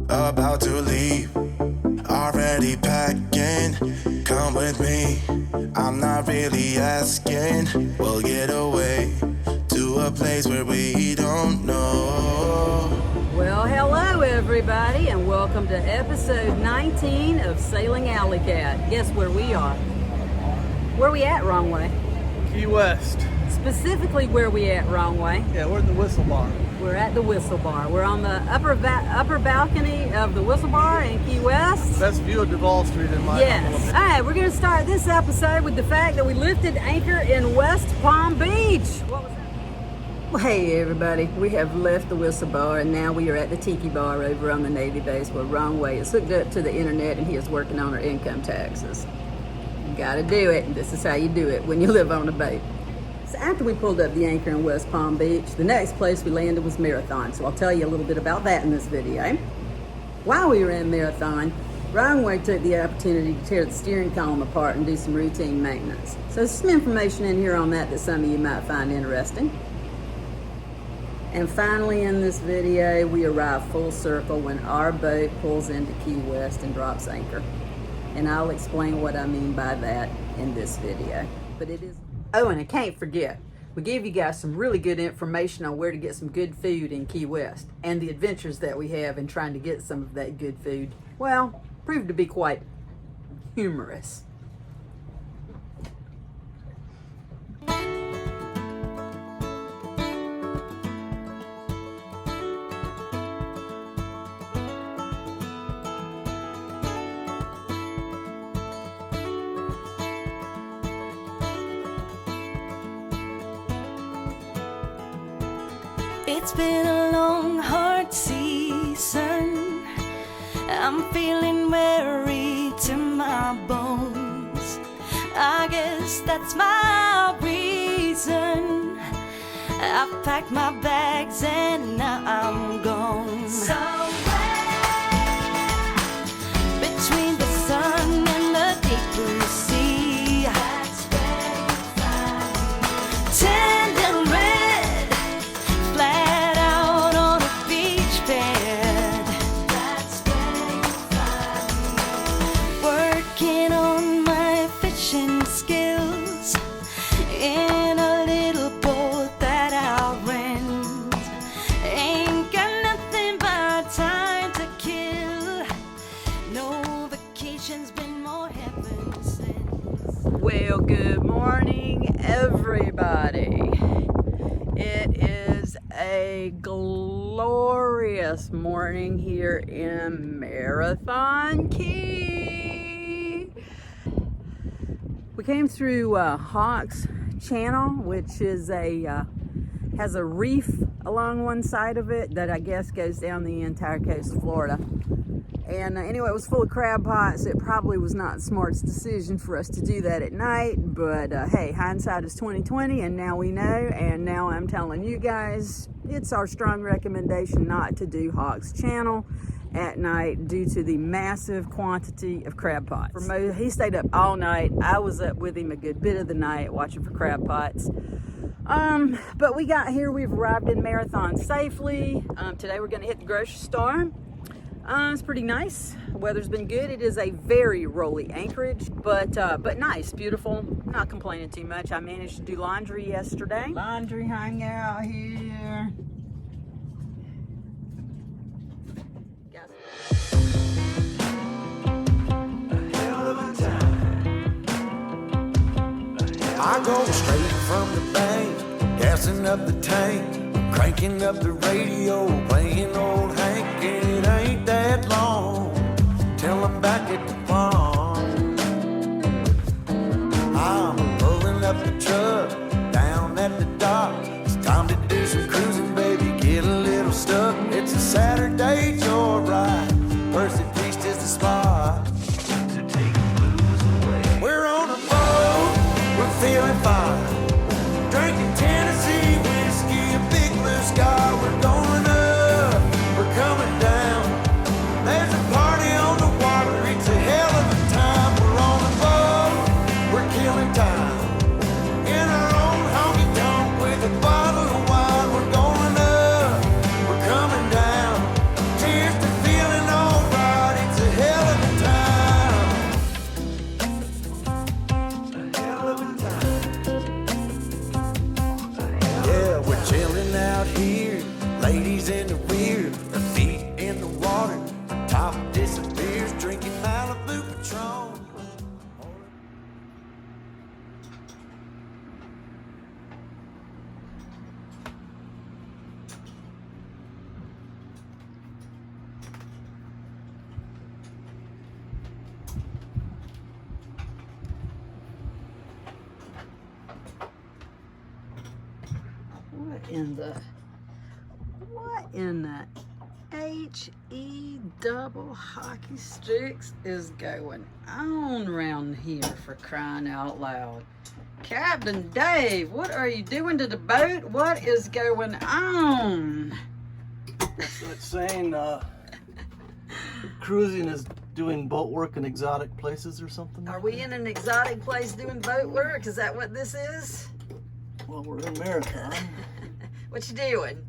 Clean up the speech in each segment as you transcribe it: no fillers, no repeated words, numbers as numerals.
about to leave, already packing. Come with me, I'm not really asking. We'll get away to a place where we don't know. Well, hello everybody, and welcome to episode 19 of Sailing Alley Cat. Guess where we are? Where we at, Wrong Way? Key West. Specifically, where we at, Wrong Way? Yeah, we're in the Whistle Bar. We're at the Whistle Bar. We're on the upper balcony of the Whistle Bar in Key West. Best view of Duval Street in my Yes. All right, we're going to start this episode with the fact that we lifted anchor in West Palm Beach. What was that? Well, hey everybody, we have left the Whistle Bar and now we are at the Tiki Bar over on the Navy base where Wrong Way is hooked up to the internet and he is working on our income taxes. You gotta do it, and this is how you do it when you live on a boat. So after we pulled up the anchor in West Palm Beach, the next place we landed was Marathon, so I'll tell you a little bit about that in this video. While we were in Marathon, Wrong Way took the opportunity to tear the steering column apart and do some routine maintenance. So there's some information in here on that some of you might find interesting. And finally in this video, we arrive full circle when our boat pulls into Key West and drops anchor. And I'll explain what I mean by that in this video. But it is... Oh, and I can't forget, we gave you guys some really good information on where to get some good food in Key West and the adventures that we have in trying to get some of that good food. Well, proved to be quite humorous. It's been a long, hard season. I'm feeling weary to my bones. I guess that's my reason. I've packed my bags and now I'm gone. Somewhere between the sun and the deep blue sea. That's where you find me. Tender red, flat out on a beach bed. That's where you find me. Working on my fishing skills in a little boat that I'll rent. Ain't got nothing but time to kill. No vacation's been more heaven sent. Well, good morning, everybody. It is a glorious morning here in Marathon Key. We came through Hawks Channel, which is has a reef along one side of it that I guess goes down the entire coast of Florida. And anyway, it was full of crab pots. It probably was not the smartest decision for us to do that at night, but hey, hindsight is 20/20, and now we know. And now I'm telling you guys, it's our strong recommendation not to do Hawks Channel at night due to the massive quantity of crab pots. He stayed up all night. I was up with him a good bit of the night watching for crab pots. But we got here. We've arrived in Marathon safely. Today we're going to hit the grocery store. It's pretty nice. The weather's been good. It is a very rolly anchorage, but nice, beautiful. Not complaining too much. I managed to do laundry yesterday. Laundry hung out here. I go straight from the bank, gassing up the tank, cranking up the radio, playing old Hank. It ain't that long till I'm back at the farm. I'm pulling up the truck down at the dock. It's time to do some cruising, baby, get a little stuck. It's a Saturday joyride, Percy Beach is the spot to take the blues away. We're on a boat, we're feeling fine, drinking Tennessee whiskey, a big blue sky. We're going up, we're coming down. There's a party on the water, it's a hell of a time. We're on a boat, we're killing time in our own honky tonk with a bottle of wine. We're going up, we're coming down. Cheers to feeling all in the H-E double hockey sticks is going on around here, for crying out loud? Captain Dave, what are you doing to the boat? What is going on? So it's saying cruising is doing boat work in exotic places or something? Are we in an exotic place doing boat work? Is that what this is? Well, we're in Marathon. What you doing?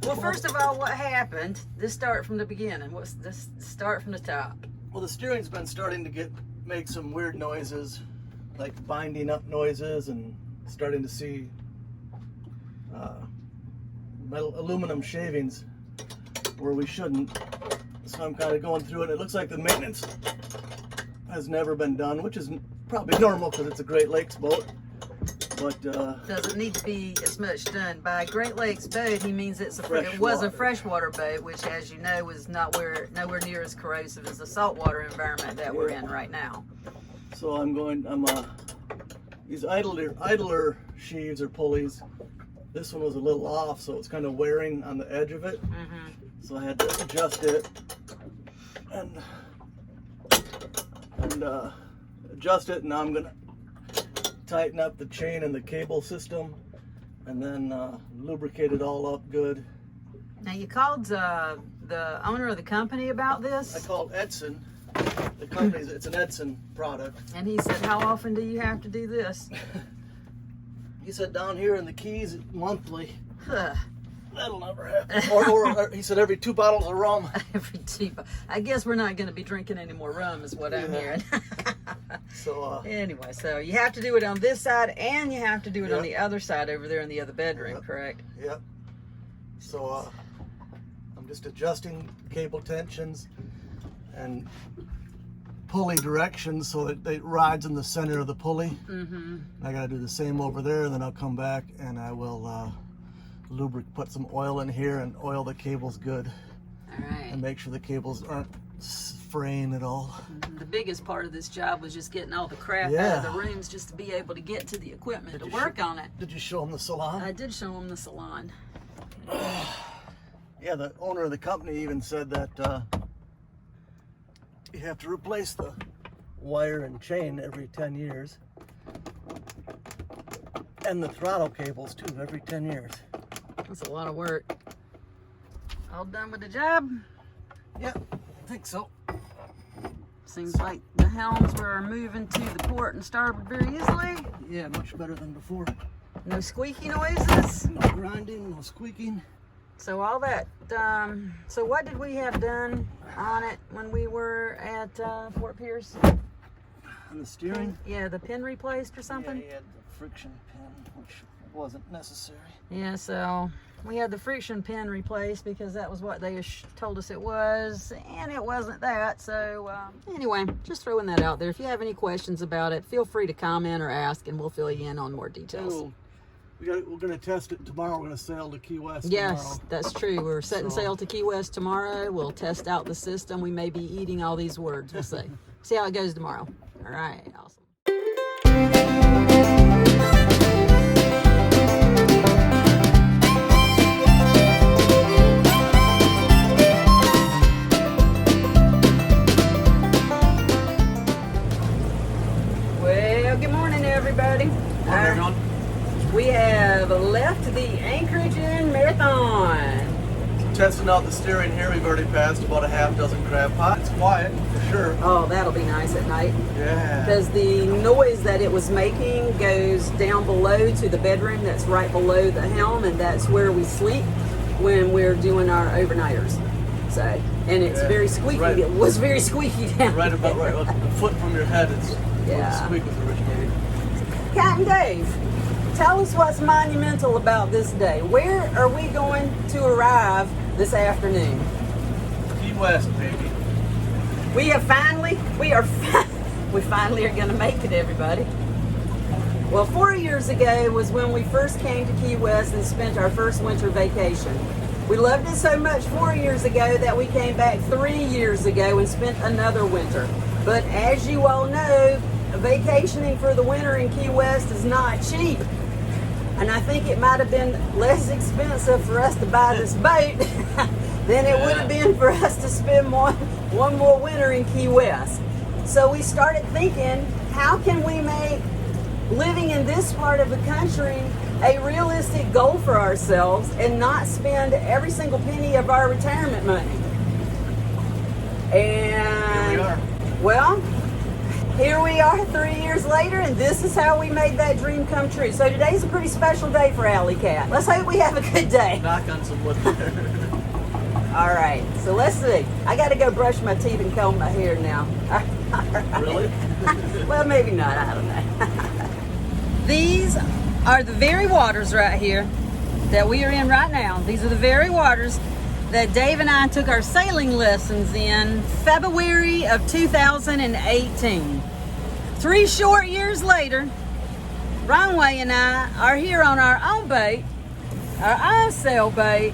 Well, first of all, what happened? Let's start from the beginning. Let's start from the top. Well, the steering's been starting to make some weird noises, like binding up noises, and starting to see aluminum shavings where we shouldn't. So I'm kind of going through it. It looks like the maintenance has never been done, which is probably normal because it's a Great Lakes boat. But doesn't need to be as much done. By Great Lakes boat, he means it was a freshwater boat, which, as you know, is nowhere near as corrosive as the saltwater environment that we're in right now. So these idler sheaves or pulleys. This one was a little off, so it's kind of wearing on the edge of it. Mm-hmm. So I had to adjust it and adjust it. And now I'm gonna tighten up the chain and the cable system, and then lubricate it all up good. Now, you called the owner of the company about this? I called Edson. The company's, it's an Edson product. And he said, how often do you have to do this? He said down here in the Keys monthly. Huh. That'll never happen. Or he said every 2 bottles of rum. Every 2. I guess we're not going to be drinking any more rum, is what I'm hearing. So anyway, so you have to do it on this side, and you have to do it on the other side over there in the other bedroom, correct? Yep. So I'm just adjusting cable tensions and pulley directions so that it rides in the center of the pulley. Mm-hmm. I got to do the same over there, and then I'll come back and I will put some oil in here and oil the cables good. All right. And make sure the cables aren't fraying at all. The biggest part of this job was just getting all the crap out of the rooms just to be able to get to the equipment to work on it. Did you show them the salon? I did show them the salon. Yeah, the owner of the company even said that you have to replace the wire and chain every 10 years. And the throttle cables too, every 10 years. That's a lot of work. All done with the job? Yeah, I think so. Seems like the helms were moving to the port and starboard very easily. Yeah, much better than before. No squeaky noises. No grinding, no squeaking. So all that, so what did we have done on it when we were at Fort Pierce? On the steering? Yeah, the pin replaced or something? Yeah, he had the friction pin, which wasn't necessary. Yeah, so we had the friction pin replaced because that was what they told us it was, and it wasn't that. So anyway, just throwing that out there. If you have any questions about it, feel free to comment or ask, and we'll fill you in on more details. So, we're going to test it tomorrow. We're going to sail to Key West Yes, tomorrow. that's true. We're setting sail to Key West tomorrow. We'll test out the system. We may be eating all these words. We'll see. See how it goes tomorrow. All right, awesome. Well, good morning, everybody. Morning, everyone. We have left the Anchorage in Marathon. Testing out the steering here. We've already passed about a half dozen crab pots. It's quiet, for sure. Oh, that'll be nice at night. Yeah. Because the noise that it was making goes down below to the bedroom that's right below the helm, and that's where we sleep when we're doing our overnighters. So, and it's very squeaky. Right. It was very squeaky down Right about there. right. A foot from your head is where Yeah. the squeak was originated. Captain Dave, tell us what's monumental about this day. Where are we going to arrive this afternoon? Key West, baby. We finally are going to make it, everybody. Well, 4 years ago was when we first came to Key West and spent our first winter vacation. We loved it so much 4 years ago that we came back 3 years ago and spent another winter. But as you all know, vacationing for the winter in Key West is not cheap. And I think it might have been less expensive for us to buy this boat than it would have been for us to spend one more winter in Key West. So we started thinking, how can we make living in this part of the country a realistic goal for ourselves and not spend every single penny of our retirement money? And Here we are. well, here we are 3 years later, and this is how we made that dream come true. So today's a pretty special day for Alley Cat. Let's hope we have a good day. Knock on some wood there. All right, so let's see. I got to go brush my teeth and comb my hair now. All right. Really? Well, maybe not. I don't know. These are the very waters right here that we are in right now. These are the very waters that Dave and I took our sailing lessons in February of 2018. 3 short years later, Runway and I are here on our own boat, our own sailboat.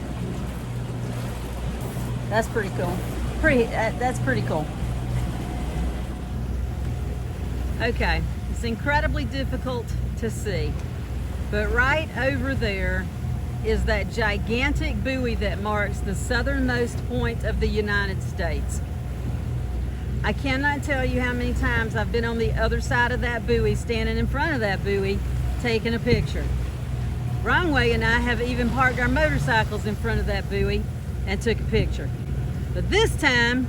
That's pretty cool. That's pretty cool. Okay, it's incredibly difficult to see, but right over there is that gigantic buoy that marks the southernmost point of the United States. I cannot tell you how many times I've been on the other side of that buoy, standing in front of that buoy, taking a picture. Runway and I have even parked our motorcycles in front of that buoy and took a picture. But this time,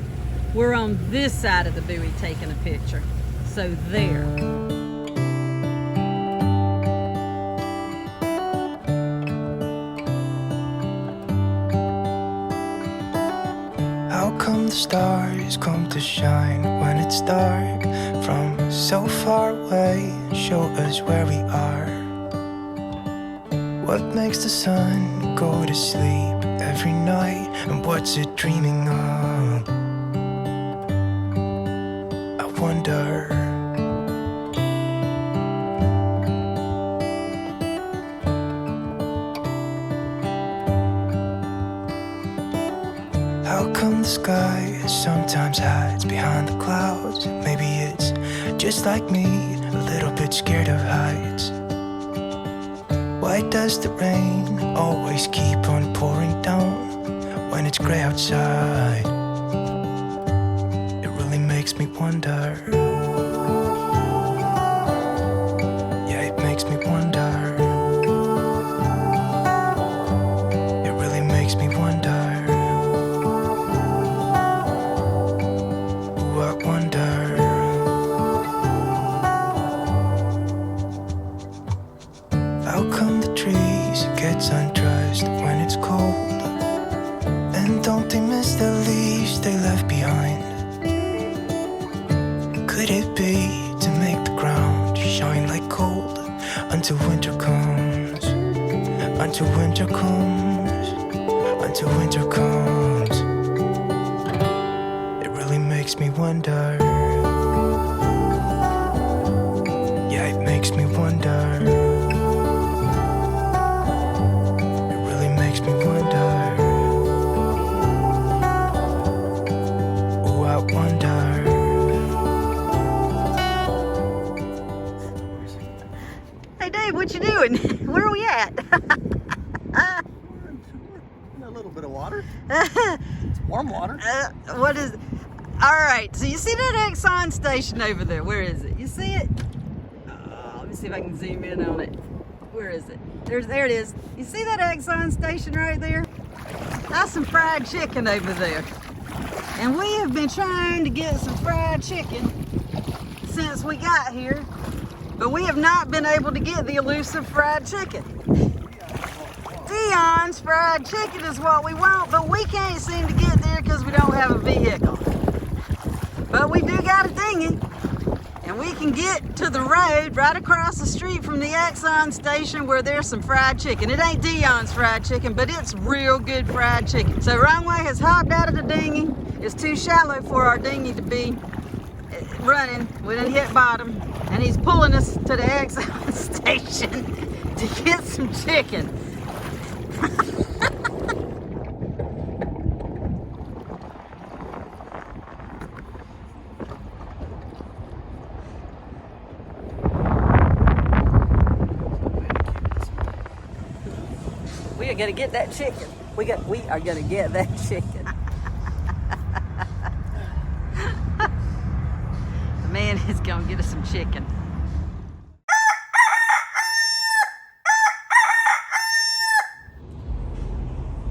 we're on this side of the buoy taking a picture. So there. How come the stars come to shine when it's dark from so far away and show us where we are? What makes the sun go to sleep every night, and what's it dreaming of? I wonder. How come the sky sometimes hides behind the clouds? Maybe it's just like me, a little bit scared of heights. Why does the rain always keep on pouring down when it's gray outside? It really makes me wonder. Yeah, it makes me wonder. It really makes me wonder. Undressed when it's cold, and don't they miss the leaves they left behind? Could it be to make the ground shine like gold until winter comes? Until winter comes, until winter comes. It really makes me wonder. Yeah, it makes me wonder. Hey Dave, what you doing? Where are we at? In a little bit of water. It's warm water. What is? All right. So you see that Exxon station over there? Where is it? You see it? Let me see if I can zoom in on it. Where is it? There it is. You see that Exxon station right there? That's some fried chicken over there. And we have been trying to get some fried chicken since we got here, but we have not been able to get the elusive fried chicken. Dion's fried chicken is what we want, but we can't seem to get there because we don't have a vehicle. But we do got a dinghy, and we can get to the road right across the street from the Exxon station where there's some fried chicken. It ain't Dion's fried chicken, but it's real good fried chicken. So Runway has hopped out of the dinghy. It's too shallow for our dinghy to be running. We didn't hit bottom, and he's pulling us to the Exxon station to get some chicken. are gonna get that chicken. We are gonna get that chicken. The man is gonna get us some chicken.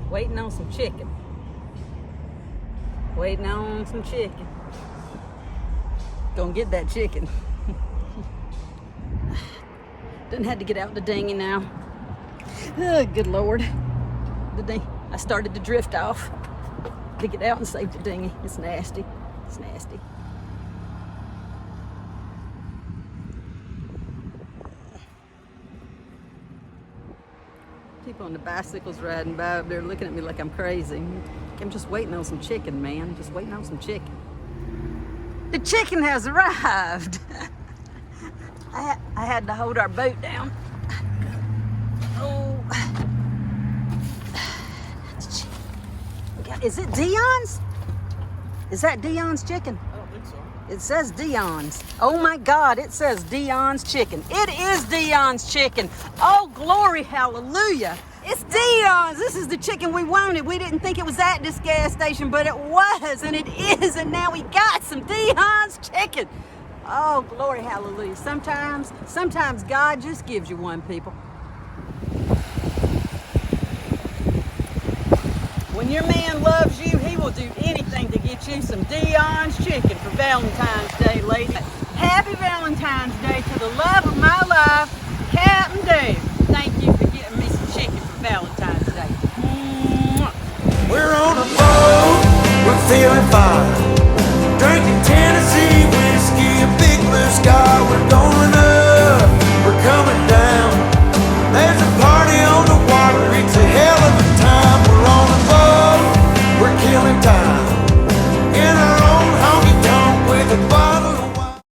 Waiting on some chicken. Waiting on some chicken. Gonna get that chicken. Didn't have to get out the dinghy now. Oh, good Lord. I started to drift off to get out and save the dinghy. It's nasty. It's nasty. People on the bicycles riding by up there looking at me like I'm crazy. I'm just waiting on some chicken, man. Just waiting on some chicken. The chicken has arrived. I had to hold our boat down. Oh. Is it Dion's? Is that Dion's chicken? I don't think so. It says Dion's. Oh my God, it says Dion's chicken. It is Dion's chicken. Oh, glory, hallelujah. It's Dion's. This is the chicken we wanted. We didn't think it was at this gas station, but it was, and it is, and now we got some Dion's chicken. Oh, glory, hallelujah. Sometimes God just gives you one, people. When your man loves you, he will do anything to get you some Dion's chicken for Valentine's Day, lady. Happy Valentine's Day to the love of my life, Captain Dave. Thank you for getting me some chicken for Valentine's Day. Mwah. We're on a boat, we're feeling fine.